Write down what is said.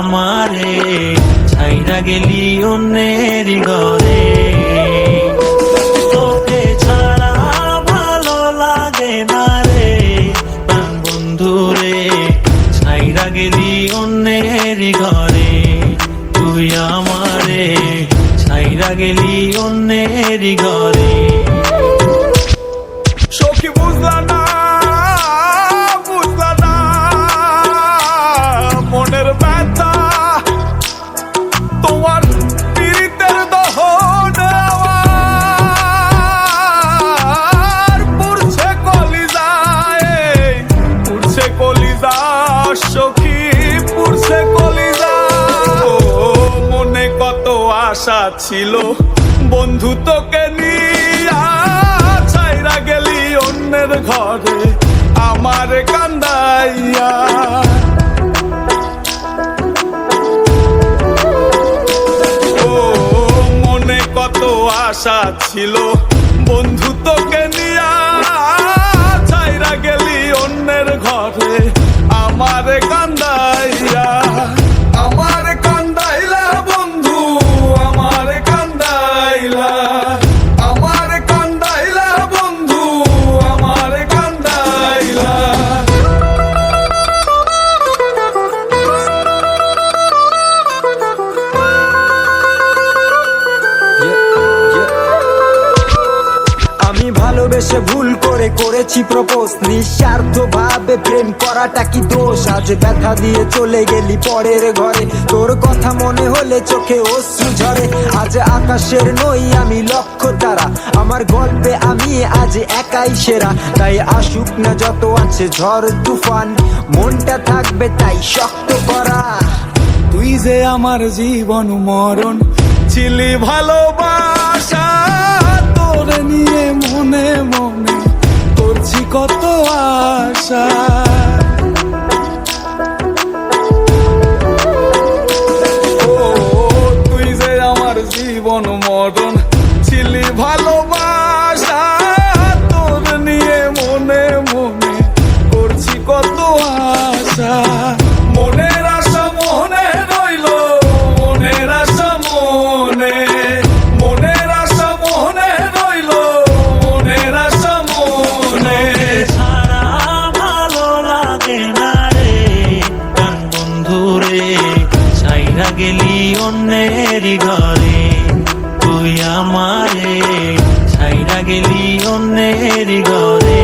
আমারে ছাইরা গেলি অন্যের ঘরে। তোকে ছাড়া ভালো লাগে না রে প্রাণ বন্ধু রে, ছাইরা গেলি অন্যের ঘরে। তুই আমারে ছাইরা গেলি অন্যের ঘরে। সখী বুঝলা না, বুঝলা না মনের ব্যথা, তোমার পীড়িতের দহন আমার পুড়ছে কলিজায়, পুড়ছে কলিজা সখী, পুড়ছে কলিজা। ও মনে কত আশা ছিল বন্ধু তোকে নিয়া, ছাইরা গেলি অন্যের ঘরে আমার কান্দাইয়া। ও মনে কত আশা ছিল বন্ধু তোকে নিয়া, ছাইরা গেলি অন্যের ঘরে আমার কান্দাইয়া। আমার কান্দাইলা বন্ধু, আমার কান্দাইলা, আমার কান্দাইলা বন্ধু, আমার কান্দাইলা। আমি ভালোবেসে ভুল করে করেছি প্রপোজ, নিঃস্বার্থ ভাবে প্রেম করাটা কি দোষ? আজ ব্যথা দিয়ে চলে গেলি পরের ঘরে, তোর কথা মনে হলে চোখে অশ্রু ঝরে। আজ আকাশের নই আমি লক্ষ্য তারা, আমার গল্পে আমি আজ একাই সেরা। তাই আসুক না যত আছে ঝড় তুফান, মনটা থাকবে তাই শক্ত করা। তুই যে আমার জীবন মরণ ছিলি ভালোবাসা, তোরে নিয়ে মনে মনে করছি কত আশা। ও তুই যে আমার জীবন মরণ ছিলি ভালোবাসা, তোর নিয়ে মনে মনে করছি কত আশা। মনের আশা মনে রইল, মনের আশা মনে, মনের আশা মনে রইল, মনের আশা মনে। ছাড়া ভালো লাগে না রে প্রাণ বন্ধু রে, ছাইরা গেলি অন্যের ঘরে। তুই আমারে ছাইরা গেলি অন্যের ঘরে।